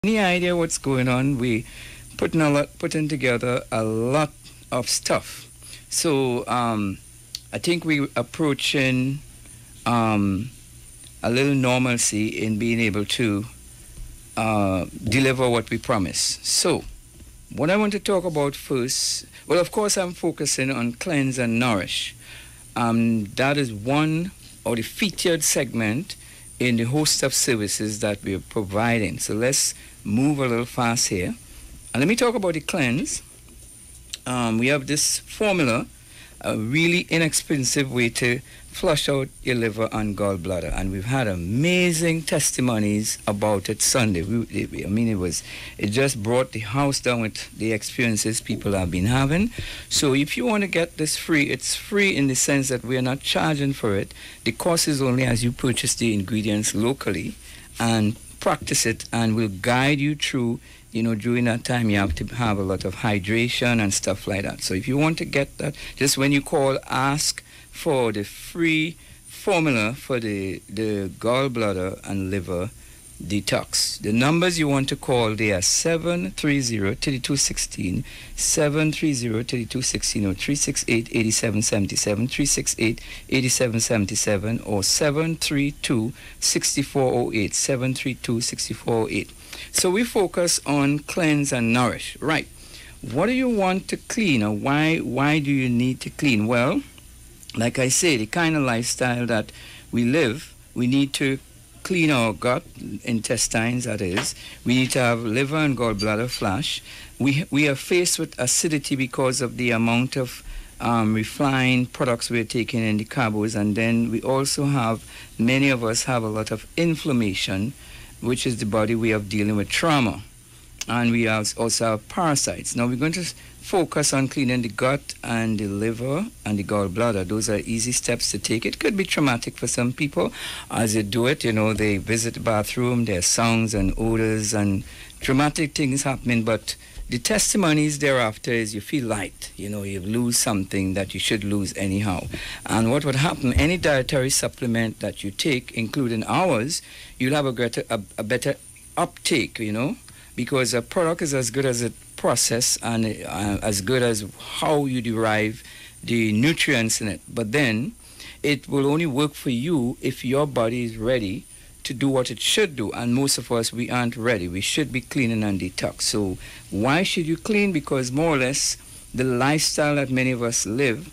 Any idea what's going on? We putting together a lot of stuff. So I think we approaching a little normalcy in being able to deliver what we promise. So what I want to talk about first, well, of course, I'm focusing on cleanse and nourish. That is one or the featured segment in the host of services that we're providing. So let's move a little fast here. And let me talk about the cleanse. We have this formula, a really inexpensive way to flush out your liver and gallbladder. And we've had amazing testimonies about it Sunday. It just brought the house down with the experiences people have been having. So if you want to get this free, it's free in the sense that we are not charging for it. The cost is only as you purchase the ingredients locally and practice it, and we'll guide you through. During that time, you have to have a lot of hydration and stuff like that. So if you want to get that, just when you call, ask for the free formula for the gallbladder and liver detox. The numbers you want to call, they are 730-3216, 730-3216, or 368-8777, 368-8777, or 732-6408, 732-6408. So we focus on cleanse and nourish. Right. What do you want to clean, or why do you need to clean? Well, like I say, the kind of lifestyle that we live, we need to clean our gut, intestines, that is. We need to have liver and gallbladder flush. We are faced with acidity because of the amount of refined products we're taking in the carbs, and then we also have, many of us have a lot of inflammation, which is the body way of dealing with trauma. And we also have parasites. Now we're going to focus on cleaning the gut and the liver and the gallbladder. Those are easy steps to take. It could be traumatic for some people. As they do it, they visit the bathroom, there's sounds and odors and traumatic things happening, but the testimonies thereafter is you feel light. You lose something that you should lose anyhow. And what would happen, any dietary supplement that you take, including ours, you'll have a better uptake, because a product is as good as it process and as good as how you derive the nutrients in it. But then it will only work for you if your body is ready to do what it should do, and most of us, we aren't ready. We should be cleaning and detox. So why should you clean? Because more or less the lifestyle that many of us live,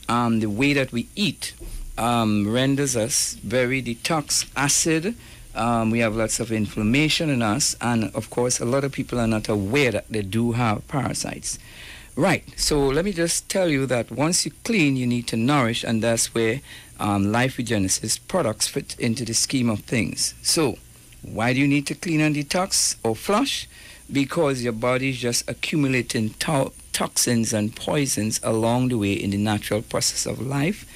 the way that we eat, renders us very detox acid. We have lots of inflammation in us, and of course a lot of people are not aware that they do have parasites. Right, so let me just tell you that once you clean, you need to nourish, and that's where Life Regenesis products fit into the scheme of things. So why do you need to clean and detox or flush? Because your body is just accumulating toxins and poisons along the way in the natural process of life.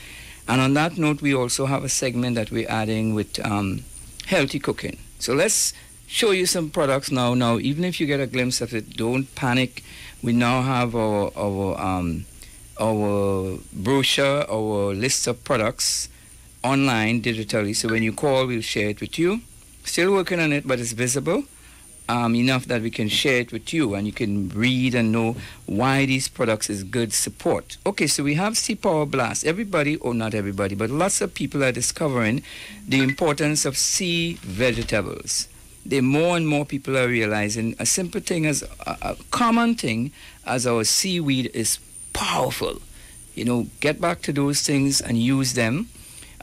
And on that note, we also have a segment that we're adding with healthy cooking. So let's show you some products now. Now, even if you get a glimpse of it, don't panic. We now have our brochure, our list of products online digitally. So when you call, we'll share it with you. Still working on it, but it's visible enough that we can share it with you, and you can read and know why these products is good support. Okay, so we have Sea Power Blast. Everybody, or not everybody, but lots of people are discovering the importance of sea vegetables. More and more people are realizing a simple thing, as a common thing as our seaweed is powerful. Get back to those things and use them.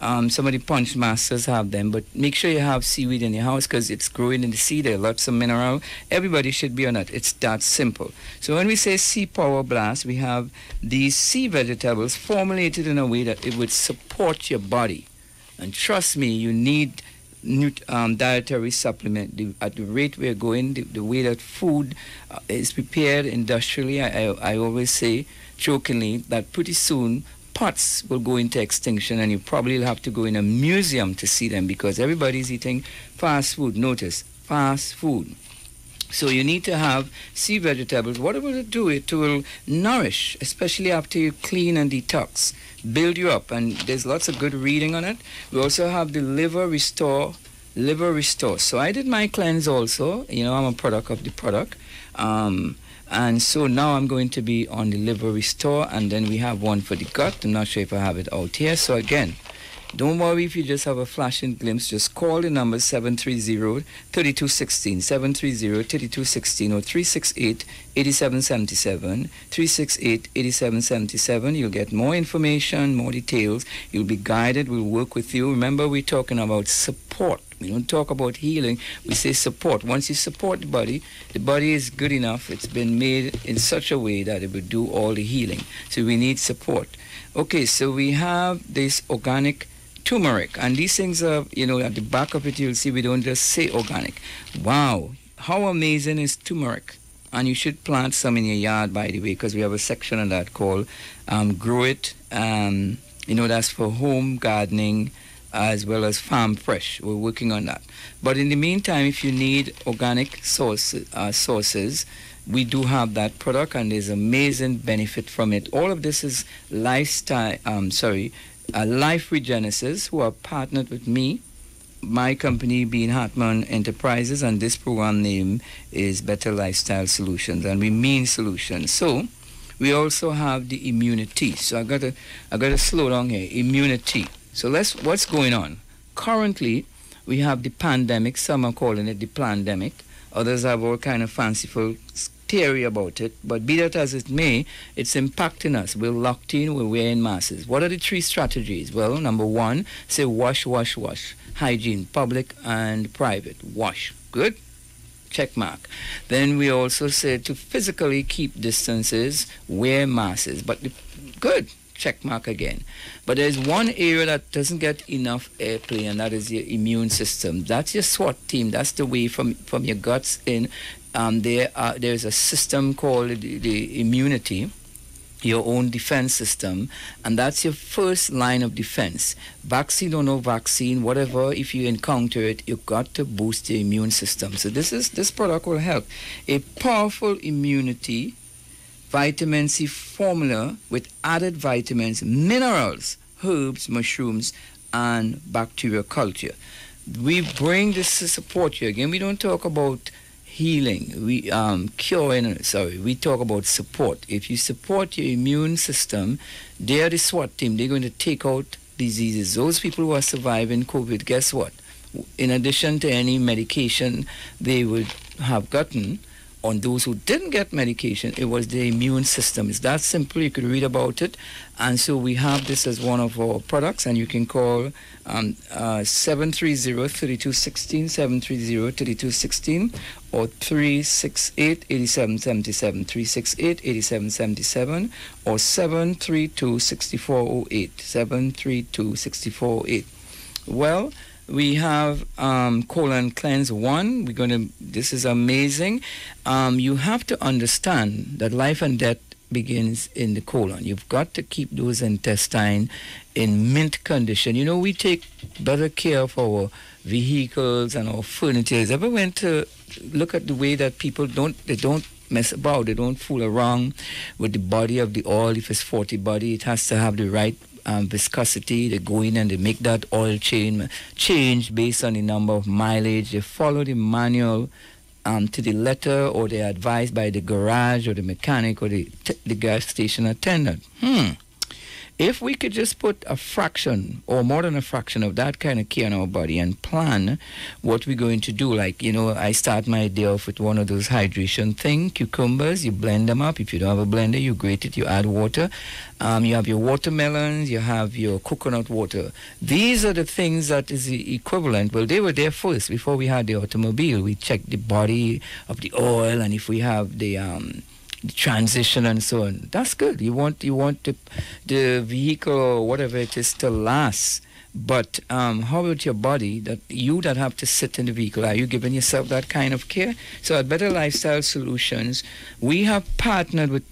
Some of the punch masters have them, but make sure you have seaweed in your house because it's growing in the sea. There are lots of mineral. Everybody should be on it. It's that simple. So when we say Sea Power Blast, we have these sea vegetables formulated in a way that it would support your body. And trust me, you need dietary supplement. At the rate we're going, the way that food is prepared industrially, I always say jokingly that pretty soon pots will go into extinction, and you probably will have to go in a museum to see them because everybody's eating fast food. Notice, fast food. So you need to have sea vegetables. What it will do, it will nourish, especially after you clean and detox, build you up, and there's lots of good reading on it. We also have the liver restore Liver Restore. So I did my cleanse also. You know, I'm a product of the product. And so now I'm going to be on the Liver Restore, and then we have one for the gut. I'm not sure if I have it out here. So again, don't worry if you just have a flashing glimpse. Just call the number 730-3216, 730-3216 or 368-8777, 368-8777. You'll get more information, more details. You'll be guided. We'll work with you. Remember, we're talking about support. We don't talk about healing. We say support. Once you support the body is good enough. It's been made in such a way that it will do all the healing. So we need support. Okay, so we have this organic turmeric, and these things are, you know, at the back of it you'll see we don't just say organic. Wow, how amazing is turmeric? And you should plant some in your yard, by the way, because we have a section on that called Grow It. You know, that's for home gardening as well as farm fresh. We're working on that. But in the meantime, if you need organic sources, we do have that product, and there's amazing benefit from it. All of this is Life Regenesis, who are partnered with me, my company being Hart-Amann Enterprises, and this program name is Better Lifestyle Solutions, and we mean solutions. So we also have the immunity. So I gotta slow down here. Immunity. So what's going on? Currently, we have the pandemic. Some are calling it the pandemic. Others have all kind of fanciful theory about it. But be that as it may, it's impacting us. We're locked in. We're wearing masks. What are the 3 strategies? Well, number 1, say wash, wash, wash. Hygiene, public and private. Wash. Good? Check mark. Then we also say to physically keep distances, wear masks. But good. Check mark again. But there's one area that doesn't get enough airplay, and that is your immune system. That's your SWAT team. That's the way from your guts in. There's a system called the immunity, your own defense system, and that's your first line of defense. Vaccine or no vaccine, whatever, if you encounter it, you've got to boost your immune system. So this product will help. A powerful immunity vitamin C formula with added vitamins, minerals, herbs, mushrooms, and bacteria culture. We bring this to support you. Again, we don't talk about healing, we talk about support. If you support your immune system, they're the SWAT team. They're going to take out diseases. Those people who are surviving COVID, guess what? In addition to any medication they would have gotten, on those who didn't get medication, it was the immune system. It's that simple. You could read about it. And so we have this as one of our products, and you can call 730-3216, 730-3216, or 368-8777, 368-8777, or 732-6408, 732-6408. Well, we have colon cleanse 1. This is amazing. You have to understand that life and death begins in the colon. You've got to keep those intestines in mint condition. You know, we take better care of our vehicles and our furniture. Ever went to look at the way that people don't mess about, they don't fool around with the body of the oil? If it's 40 body, it has to have the right viscosity. They go in and they make that oil change based on the number of mileage. They follow the manual to the letter, or they're advised by the garage or the mechanic or the gas station attendant. If we could just put a fraction or more than a fraction of that kind of care on our body and plan what we're going to do, like, you know, I start my day off with one of those hydration things, cucumbers, you blend them up. If you don't have a blender, you grate it, you add water. You have your watermelons, you have your coconut water. These are the things that is the equivalent. Well, they were there first before we had the automobile. We checked the body of the oil, and if we have the transition and so on. That's good. You want the vehicle or whatever it is to last. But how about your body, that have to sit in the vehicle? Are you giving yourself that kind of care? So at Better Lifestyle Solutions, we have partnered with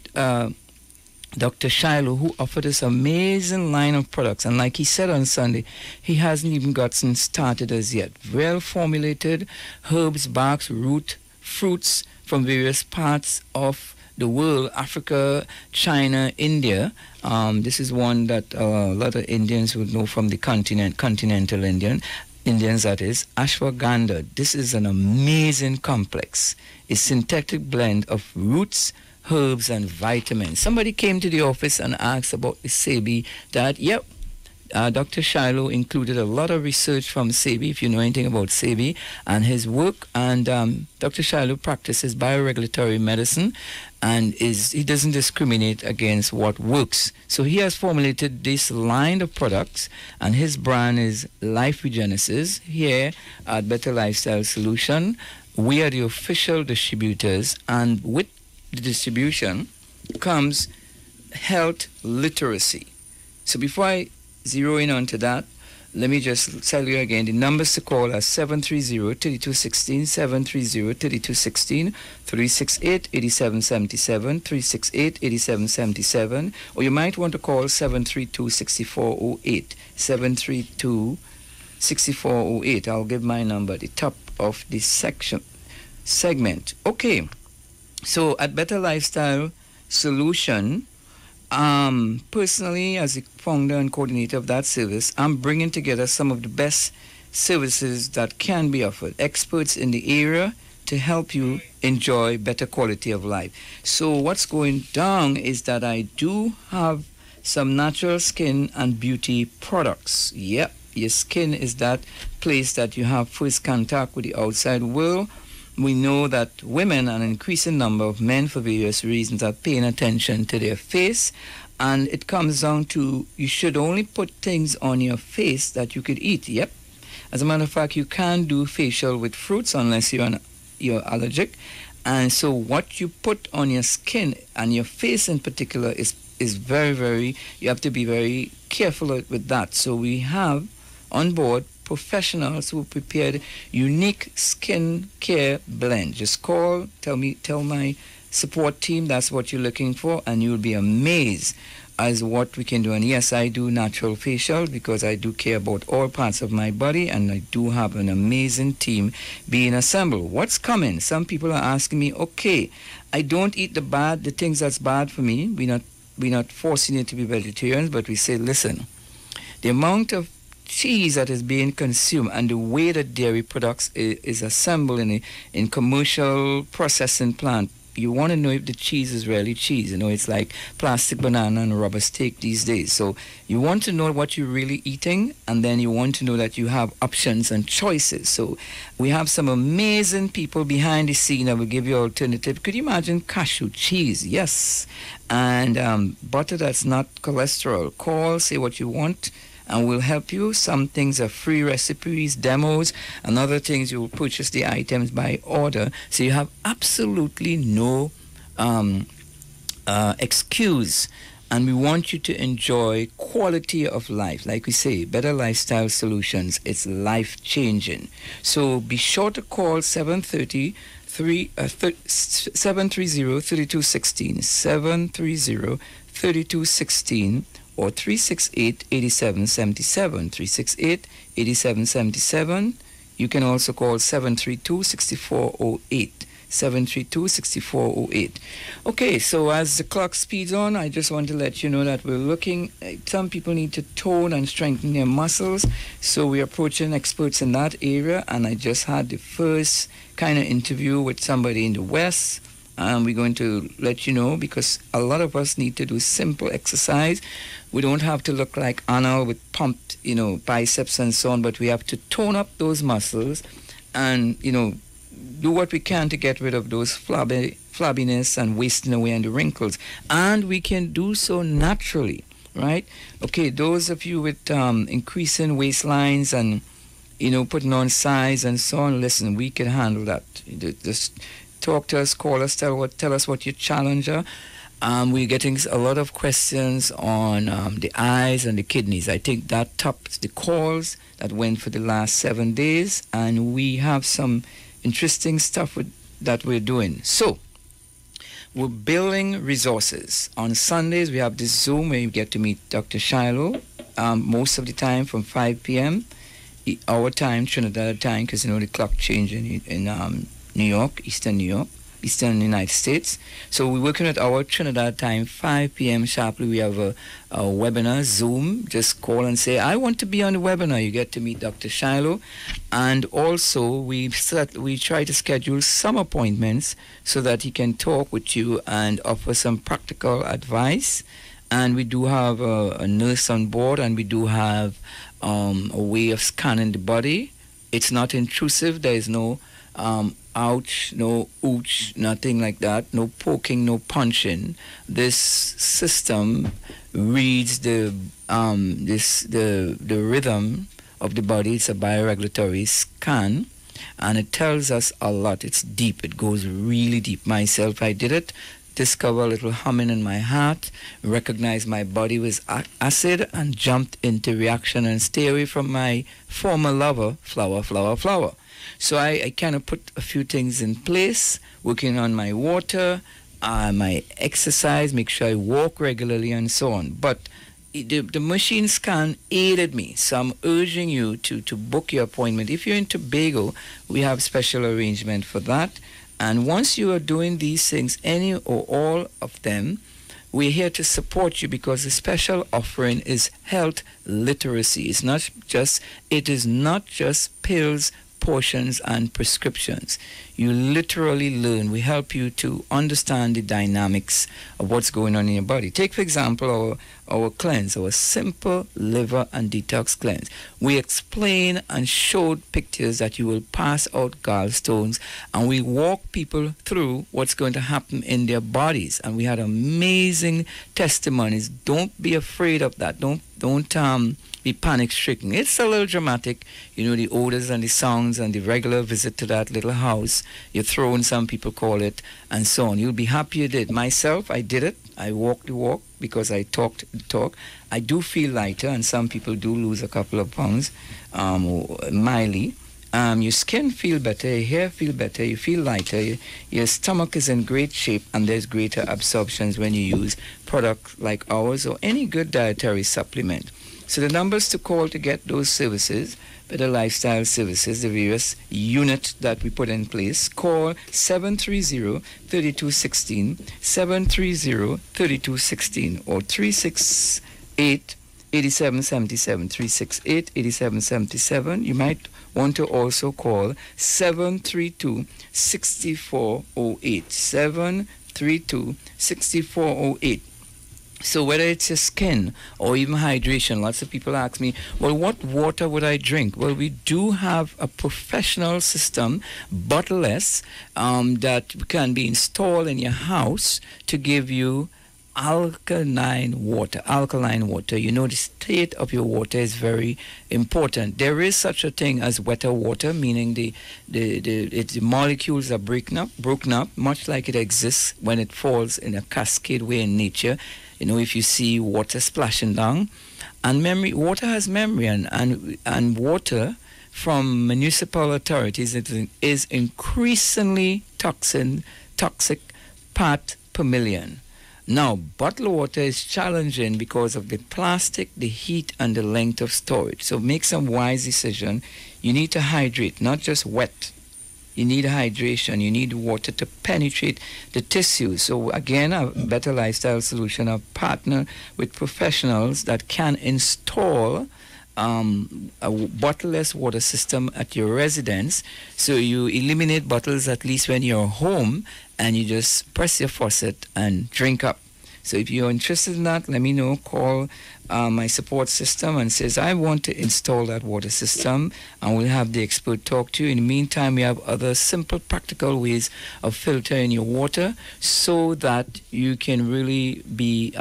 Dr. Shiloh, who offered this amazing line of products. And like he said on Sunday, he hasn't even gotten started as yet. Well formulated herbs, barks, root, fruits from various parts of the world, Africa, China, India. This is one that a lot of Indians would know from the continental Indian. Indians that is, ashwagandha. This is an amazing complex. A synthetic blend of roots, herbs, and vitamins. Somebody came to the office and asked about the SEBI. That, yep, Dr. Shiloh included a lot of research from SEBI, if you know anything about SEBI, and his work. And Dr. Shiloh practices bioregulatory medicine, and he doesn't discriminate against what works. So he has formulated this line of products, and his brand is Life Regenesis. Here at Better Lifestyle Solution, we are the official distributors, and with the distribution comes health literacy. So before I zero in onto that, let me just tell you again, the numbers to call are 730-3216, 730-3216, 368-8777, 368-8777, or you might want to call 732-6408, 732-6408. I'll give my number at the top of this segment. Okay, so at Better Lifestyle Solution, personally, as the founder and coordinator of that service, I'm bringing together some of the best services that can be offered, experts in the area to help you enjoy better quality of life. So what's going down is that I do have some natural skin and beauty products. Yep, your skin is that place that you have first contact with the outside world. We know that women and an increasing number of men, for various reasons, are paying attention to their face. And it comes down to you should only put things on your face that you could eat. Yep. As a matter of fact, you can't do facial with fruits unless you're allergic. And so what you put on your skin and your face in particular is very, very, you have to be very careful with that. So we have on board professionals who prepared unique skin care blend. Just tell my support team that's what you're looking for, and you'll be amazed as what we can do. And yes, I do natural facial because I do care about all parts of my body, and I do have an amazing team being assembled. What's coming? Some people are asking me, okay, I don't eat the things that's bad for me. We're not forcing you to be vegetarians, but we say, listen, the amount of cheese that is being consumed and the way that dairy products is assembled in commercial processing plant, you want to know if the cheese is really cheese. You know, it's like plastic banana and rubber steak these days. So you want to know what you're really eating, and then you want to know that you have options and choices. So we have some amazing people behind the scene that will give you alternative. Could you imagine cashew cheese? Yes. And butter that's not cholesterol. Call, say what you want, and we'll help you. Some things are free recipes, demos, and other things you will purchase the items by order. So you have absolutely no excuse. And we want you to enjoy quality of life. Like we say, Better Lifestyle Solutions, it's life-changing. So be sure to call 730-3216, 730-3216, or 368-8777, 368-8777. You can also call 732-6408, 732-6408. Okay, so as the clock speeds on, I just want to let you know that we're looking, some people need to tone and strengthen their muscles, so we're approaching experts in that area, and I just had the first kind of interview with somebody in the West. We're going to let you know, because a lot of us need to do simple exercise. We don't have to look like Arnold with pumped, biceps and so on, but we have to tone up those muscles and, do what we can to get rid of those flabbiness and wasting away and the wrinkles. And we can do so naturally, right? Okay, those of you with increasing waistlines and, putting on size and so on, listen, we can handle that. Just talk to us, call us, tell us what your challenge are. We're getting a lot of questions on the eyes and the kidneys. I think that tops the calls that went for the last 7 days, and we have some interesting stuff that we're doing. So we're building resources. On Sundays, we have this Zoom where you get to meet Dr. Shiloh most of the time from 5 p.m. our time, Trinidad time, because the clock changing in New York, Eastern New York. Eastern United States. So we're working at our Trinidad time, 5 p.m. sharply. We have a webinar, Zoom. Just call and say, I want to be on the webinar. You get to meet Dr. Shiloh. And also, we try to schedule some appointments so that he can talk with you and offer some practical advice. And we do have a nurse on board, and we do have a way of scanning the body. It's not intrusive. There is no ouch, no ooch, nothing like that. No poking, no punching. This system reads the rhythm of the body. It's a bioregulatory scan, and it tells us a lot. It's deep. It goes really deep. Myself, I did it. Discover a little humming in my heart, recognize my body was acid, and jumped into reaction and stay away from my former lover, flower, flower, flower. So I kind of put a few things in place, working on my water, my exercise, make sure I walk regularly and so on. But the machine scan aided me. So I'm urging you to book your appointment. If you're in Tobago, we have special arrangement for that. And once you are doing these things, any or all of them, we're here to support you because the special offering is health literacy. It is not just pills, portions, and prescriptions. You literally learn. We help you to understand the dynamics of what's going on in your body. Take, for example, our cleanse, our simple liver and detox cleanse. We explain and showed pictures that you will pass out gallstones, and we walk people through what's going to happen in their bodies. And we had amazing testimonies. Don't be afraid of that. Don't be panic-stricken. It's a little dramatic, the odors and the sounds and the regular visit to that little house. You're throwing, some people call it, and so on. You'll be happy you did. Myself, I did it. I walked the walk because I talked the talk. I do feel lighter, and some people do lose a couple of pounds, mildly. Your skin feel better, your hair feel better, you feel lighter, your stomach is in great shape, and there's greater absorptions when you use products like ours or any good dietary supplement. So the numbers to call to get those services, better lifestyle services, the various units that we put in place, call 730-3216, 730-3216, or 368-8777, 368-8777. You might want to also call 732-6408, 732-6408. So whether it's your skin or even hydration, lots of people ask me, well, what water would I drink? Well, we do have a professional system, bottleless, that can be installed in your house to give you alkaline water. The state of your water is very important. There is such a thing as wetter water, meaning the molecules are broken up, much like it exists when it falls in a cascade way in nature. If you see water splashing down, and water has memory, and water from municipal authorities is increasingly toxic part per million. Now, bottled water is challenging because of the plastic, the heat, and the length of storage. So make some wise decision. You need to hydrate, not just wet. You need hydration. You need water to penetrate the tissues. So again, a better lifestyle solution, a partner with professionals that can install a bottleless water system at your residence. So you eliminate bottles at least when you're home, and you just press your faucet and drink up. So if you're interested in that, let me know. Call my support system and says, I want to install that water system, and we'll have the expert talk to you. In the meantime, we have other simple, practical ways of filtering your water so that you can really be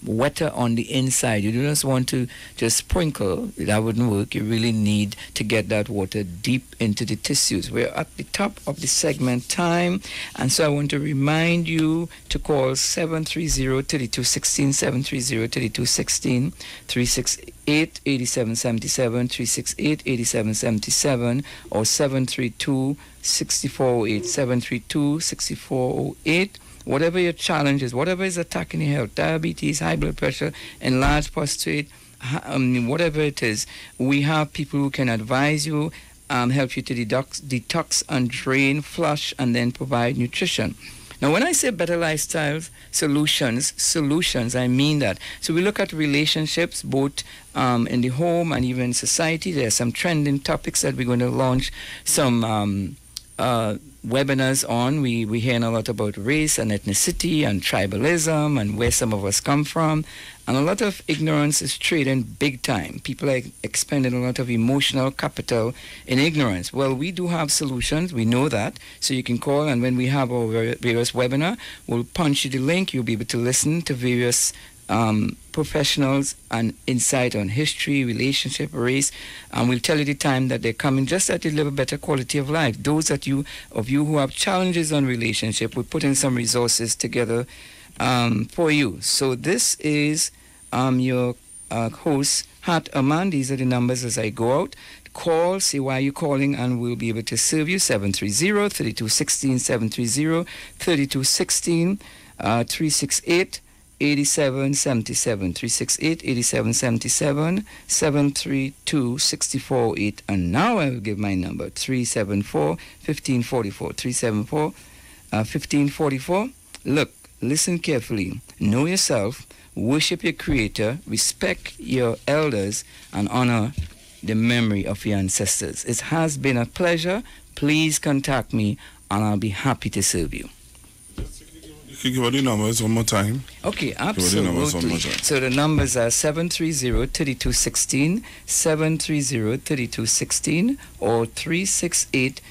wetter on the inside. You don't just want to just sprinkle. That wouldn't work. You really need to get that water deep into the tissues. We're at the top of the segment time, and so I want to remind you to call 730-3216, 730-3216, 368-8777, 368-8777, or 732-6408, 732-6408. Whatever your challenge is, whatever is attacking your health, diabetes, high blood pressure, enlarged prostate, whatever it is, we have people who can advise you help you to detox and drain, flush, and then provide nutrition. Now, when I say better lifestyles, solutions, I mean that. So we look at relationships, both in the home and even society. There are some trending topics that we're going to launch some webinars on. We're hearing a lot about race and ethnicity and tribalism and where some of us come from. And a lot of ignorance is trading big time. People are expending a lot of emotional capital in ignorance. Well, we do have solutions. We know that. So you can call, and when we have our various webinar, we'll punch you the link. You'll be able to listen to various professionals and insight on history, relationship, race, and we'll tell you the time that they're coming, just that you live a better quality of life. Those of you who have challenges on relationship, we're putting some resources together for you. So this is your host, Hart-Amann. These are the numbers as I go out. Call, say why you're calling, and we'll be able to serve you. 730-3216, 730-3216, 368 8777 368 8777 732 648. And now I will give my number, 374 1544 374 1544. Look, listen carefully, know yourself, worship your creator, respect your elders, and honor the memory of your ancestors. It has been a pleasure. Please contact me and I'll be happy to serve you. Can you give the numbers one more time? Okay, absolutely. So the numbers are 730-3216, 730-3216, or 368-8777,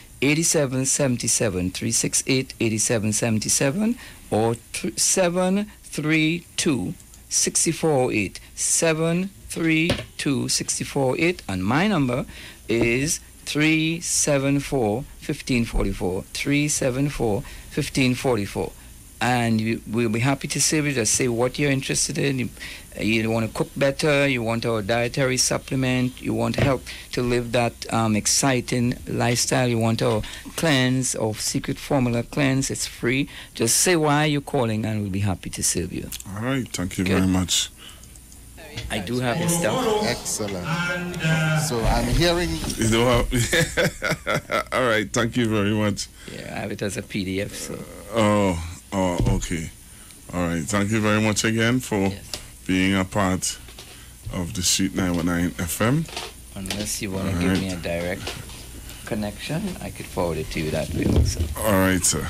368-8777, or 732-6408, 732-6408, and my number is 374-1544, 374-1544. And we'll be happy to serve you. Just say what you're interested in. You want to cook better, you want our dietary supplement, you want help to live that exciting lifestyle, you want our cleanse, our secret formula cleanse. It's free. Just say why you're calling and we'll be happy to serve you. All right, thank you very much. I do have the stuff. Excellent. So I'm hearing... You do have... All right, thank you very much. Yeah, I have it as a PDF. So. Oh, okay. All right. Thank you very much again for being a part of the Street 919 FM. Unless you want to give me a direct connection, I could forward it to you that way also. All right, sir.